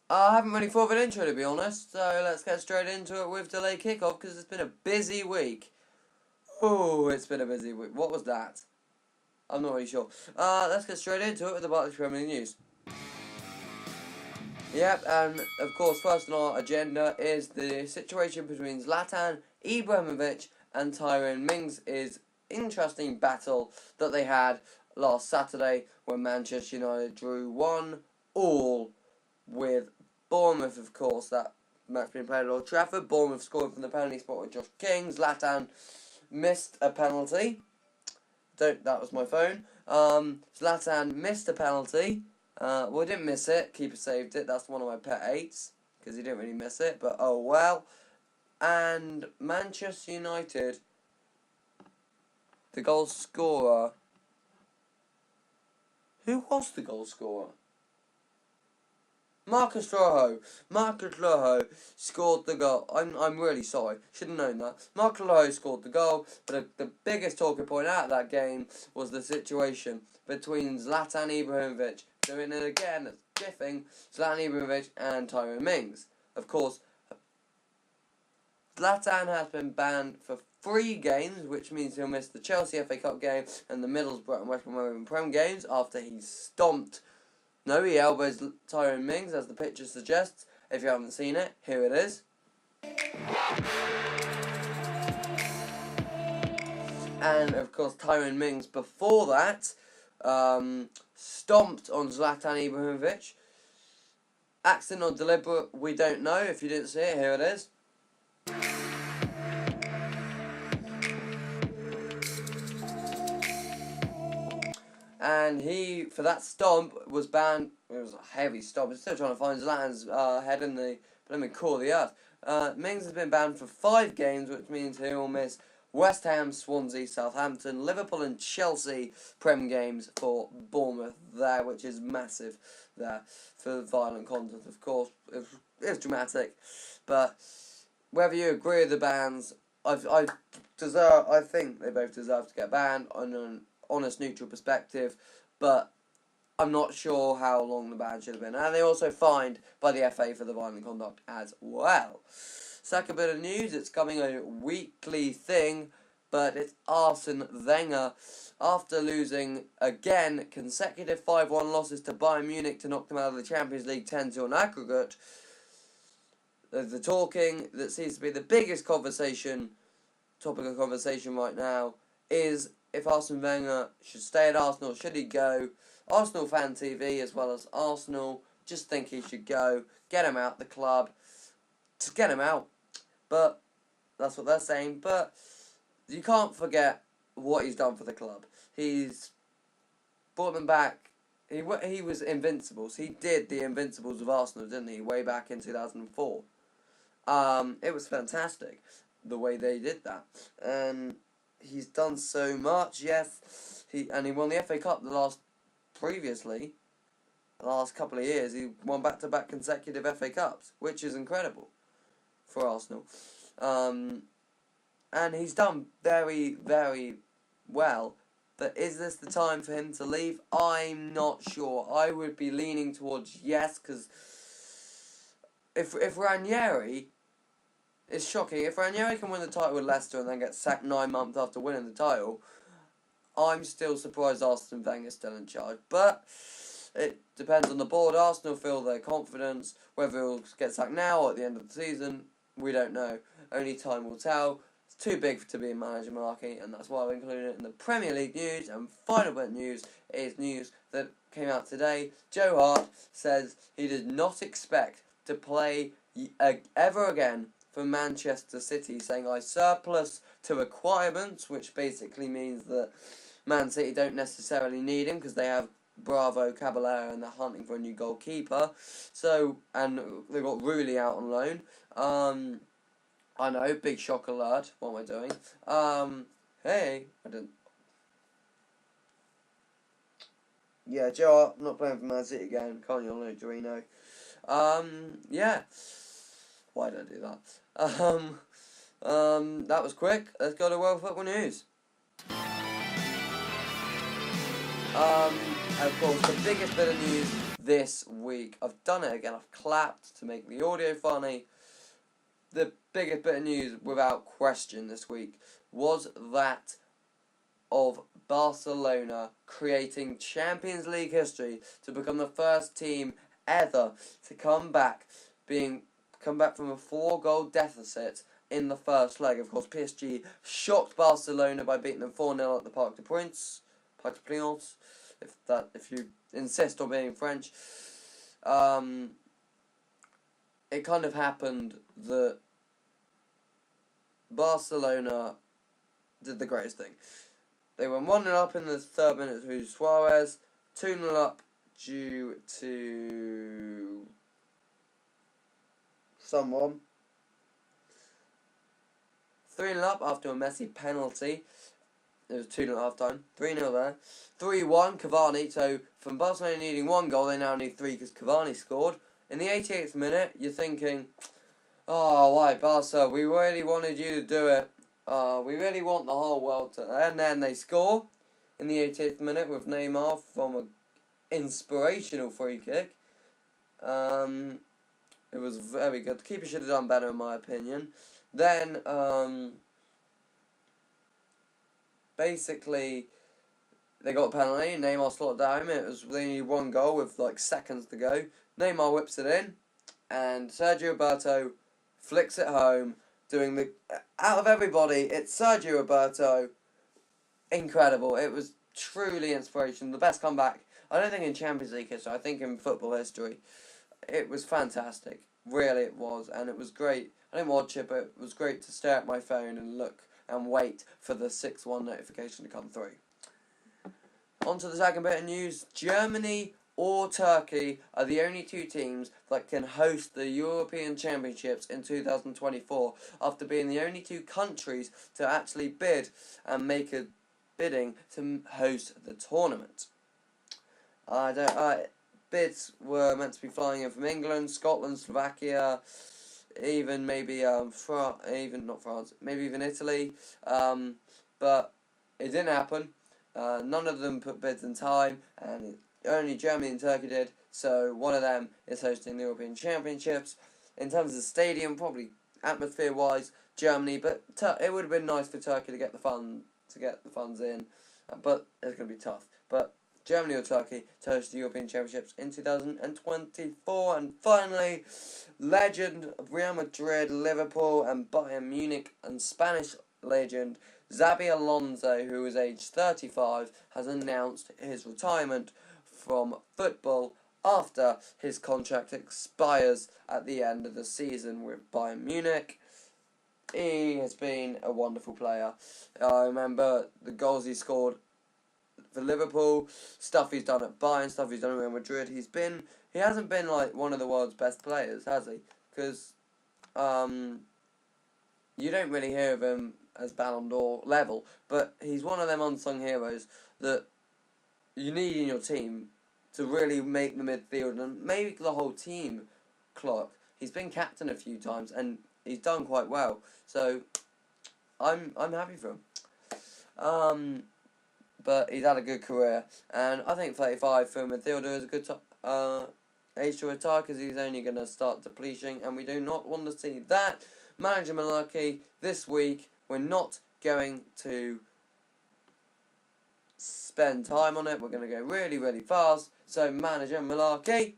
I haven't really thought of an intro, to be honest, so let's get straight into it with delayed kickoff, because it's been a busy week. Oh, it's been a busy week. What was that? I'm not really sure. Let's get straight into it with the Barclays Premier League news. Yep, and of course, first on our agenda is the situation between Zlatan Ibrahimovic and Tyrone Mings' interesting battle that they had last Saturday when Manchester United drew 1-1 with Bournemouth, of course. That match being played at Old Trafford. Bournemouth scored from the penalty spot with Josh King. Zlatan missed a penalty. That was my phone. Zlatan missed a penalty. Well, he didn't miss it. Keeper saved it. That's one of my pet hates, because he didn't really miss it, but oh well. And Manchester United, the goal scorer. Who was the goal scorer? Marcus Rojo scored the goal. I'm really sorry. Should have known that. Marcus Rojo scored the goal, but the biggest talking point out of that game was the situation between Zlatan Ibrahimovic, doing it again, gifting Zlatan Ibrahimovic and Tyrone Mings. Of course, Zlatan has been banned for 3 games, which means he'll miss the Chelsea FA Cup game and the Middlesbrough and West Brom Prem games after he stomped. No, he elbows Tyrone Mings, as the picture suggests. If you haven't seen it, here it is. And, of course, Tyrone Mings, before that, stomped on Zlatan Ibrahimovic. Accident or deliberate, we don't know. If you didn't see it, here it is. And he, for that stomp, was banned. It was a heavy stomp. He's still trying to find Zlatan's head in the core of the earth. Mings has been banned for 5 games, which means he will miss West Ham, Swansea, Southampton, Liverpool and Chelsea Prem games for Bournemouth there, which is massive there for violent content, of course. It's dramatic. But whether you agree with the bans, I think they both deserve to get banned on an honest, neutral perspective, but I'm not sure how long the ban should have been. And they also fined by the FA for the violent conduct as well. Second bit of news, it's coming a weekly thing, but it's Arsene Wenger. After losing, again, consecutive 5-1 losses to Bayern Munich to knock them out of the Champions League 10-2 on aggregate, the talking that seems to be the biggest topic of conversation right now is if Arsene Wenger should stay at Arsenal, should he go? Arsenal Fan TV, as well as Arsenal, just think he should go. Get him out the club. Just get him out. But that's what they're saying. But you can't forget what he's done for the club. He's brought them back. He was Invincibles. He did the Invincibles of Arsenal, didn't he? Way back in 2004. It was fantastic the way they did that. And he's done so much, yes. He won the FA Cup the last couple of years. He won back-to-back consecutive FA Cups, which is incredible for Arsenal. And he's done very, very well. But is this the time for him to leave? I'm not sure. I would be leaning towards yes, because if Ranieri... It's shocking. If Ranieri can win the title with Leicester and then get sacked 9 months after winning the title, I'm still surprised Arsene Wenger is still in charge. But it depends on the board. Arsenal feel their confidence. Whether he'll get sacked now or at the end of the season, we don't know. Only time will tell. It's too big to be in manager marking, and that's why I've included it in the Premier League news. And final bit of news is news that came out today. Joe Hart says he did not expect to play ever again for Manchester City, saying I surplus to requirements, which basically means that Man City don't necessarily need him because they have Bravo, Caballero, and they're hunting for a new goalkeeper. So, and they've got Rooney out on loan. I know, big shock alert. What am I doing? Hey, I didn't. Yeah, Joe Hart, not playing for Man City again. Can't you all know, Dorino? Yeah. Why did I do that? That was quick. Let's go to World Football News. Of course, the biggest bit of news this week. I've done it again. I've clapped to make the audio funny. The biggest bit of news, without question, this week was that of Barcelona creating Champions League history to become the first team ever to come back from a 4-goal deficit in the first leg. Of course, PSG shocked Barcelona by beating them 4-0 at the Parc des Princes, if you insist on being French. It kind of happened that Barcelona did the greatest thing. They went 1-0 up in the 3rd minute through Suarez, 2-0 up due to someone, 3-0 up after a Messi penalty. It was 2-0 at half time, 3-0 there, 3-1 Cavani. So from Barcelona needing 1 goal, they now need 3 because Cavani scored. In the 88th minute, you're thinking, oh, why, Barca, we really wanted you to do it. We really want the whole world to... And then they score in the 88th minute with Neymar from an inspirational free kick. It was very good. The keeper should have done better, in my opinion. Then, basically, they got a penalty. Neymar slotted down. It was they needed 1 goal with like seconds to go. Neymar whips it in, and Sergio Roberto flicks it home, doing the... Out of everybody, it's Sergio Roberto. Incredible. It was truly inspirational. The best comeback, I don't think in Champions League history, I think in football history. It was fantastic. Really it was, and it was great. I didn't watch it, but it was great to stare at my phone and look and wait for the 6-1 notification to come through. On to the second bit of news. Germany or Turkey are the only 2 teams that can host the European Championships in 2024, after being the only 2 countries to actually bid and make a bidding to host the tournament. Bids were meant to be flying in from England, Scotland, Slovakia, even maybe not France, maybe even Italy, but it didn't happen. None of them put bids in time, and only Germany and Turkey did, so one of them is hosting the European Championships. In terms of the stadium, probably atmosphere-wise, Germany, but it would have been nice for Turkey to get the funds in, but it's going to be tough. But Germany or Turkey to host the European Championships in 2024. And finally, legend of Real Madrid, Liverpool, and Bayern Munich, and Spanish legend Xabi Alonso, who is aged 35, has announced his retirement from football after his contract expires at the end of the season with Bayern Munich. He has been a wonderful player. I remember the goals he scored for Liverpool, stuff he's done at Bayern, stuff he's done at Real Madrid. He hasn't been like one of the world's best players, has he? Because you don't really hear of him as Ballon d'Or level, but he's one of them unsung heroes that you need in your team to really make the midfield and make the whole team clock. He's been captain a few times and he's done quite well, so I'm happy for him. But he's had a good career, and I think 35 for a midfielder is a good age to retire, because he's only going to start depleting, and we do not want to see that. Manager Malarkey, this week, we're not going to spend time on it. We're going to go really, really fast. So, Manager Malarkey.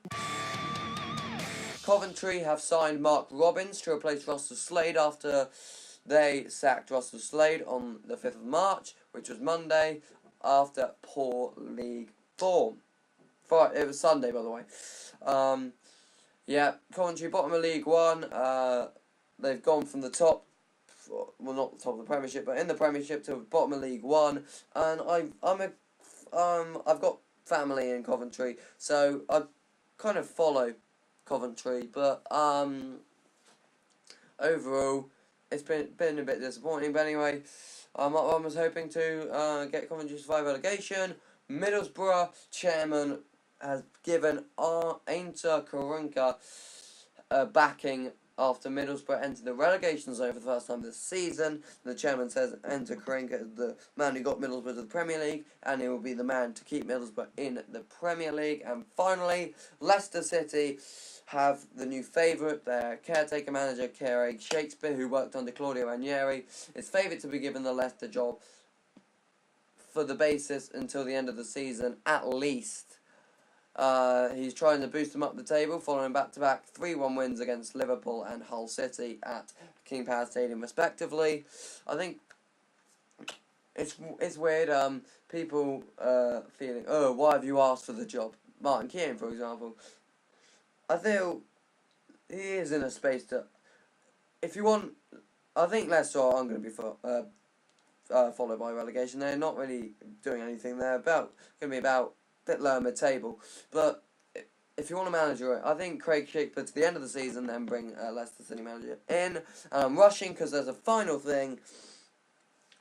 Coventry have signed Mark Robbins to replace Russell Slade after they sacked Russell Slade on the 5th of March, which was Monday, after poor league form. It was Sunday, by the way. Yeah, Coventry, bottom of League One. They've gone from the top, well, not the top of the Premiership, but in the Premiership to bottom of League One. And I've got family in Coventry, so I kind of follow Coventry. But overall, it's been a bit disappointing. But anyway, I was hoping to get Coventry to survive relegation. Middlesbrough chairman has given Ainta Karunka backing after Middlesbrough entered the relegation zone for the first time this season. The chairman says Enter Karenka is the man who got Middlesbrough to the Premier League, and he will be the man to keep Middlesbrough in the Premier League. And finally, Leicester City have the new favourite, their caretaker manager, Craig Shakespeare, who worked under Claudio Ranieri, is favoured to be given the Leicester job for the basis until the end of the season, at least. He's trying to boost them up the table, following back-to-back 3-1 wins against Liverpool and Hull City at King Power Stadium, respectively. I think it's weird. People feeling, oh, why have you asked for the job? Martin Keown, for example. I feel he is in a space to. If you want, I think Leicester are going to be followed by relegation. They're not really doing anything. They're going to be about a bit lower mid-table. But if you want a manager, I think Craig Shakespeare to the end of the season, then bring Leicester City manager in. And I'm rushing because there's a final thing.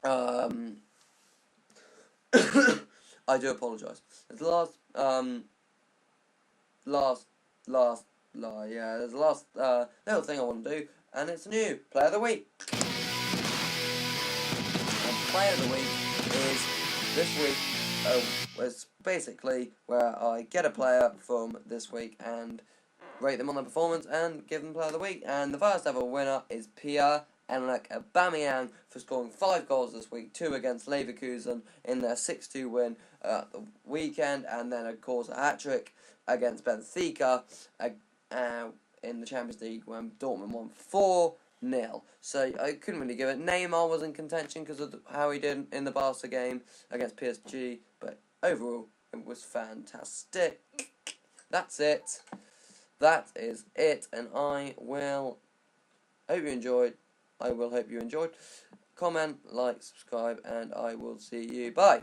I do apologise. It's the there's the last little thing I want to do, and it's new Player of the Week. And Player of the Week is this week. It's basically where I get a player from this week and rate them on their performance and give them Player of the Week. And the first ever winner is Pierre-Emerick Aubameyang for scoring 5 goals this week, 2 against Leverkusen in their 6-2 win at the weekend, and then of course a hat-trick against Benfica in the Champions League when Dortmund won 4-0. So I couldn't really give it. Neymar was in contention because of how he did in the Barca game against PSG, but overall it was fantastic. That's it. That is it, and I will hope you enjoyed. I will hope you enjoyed. Comment, like, subscribe, and I will see you. Bye.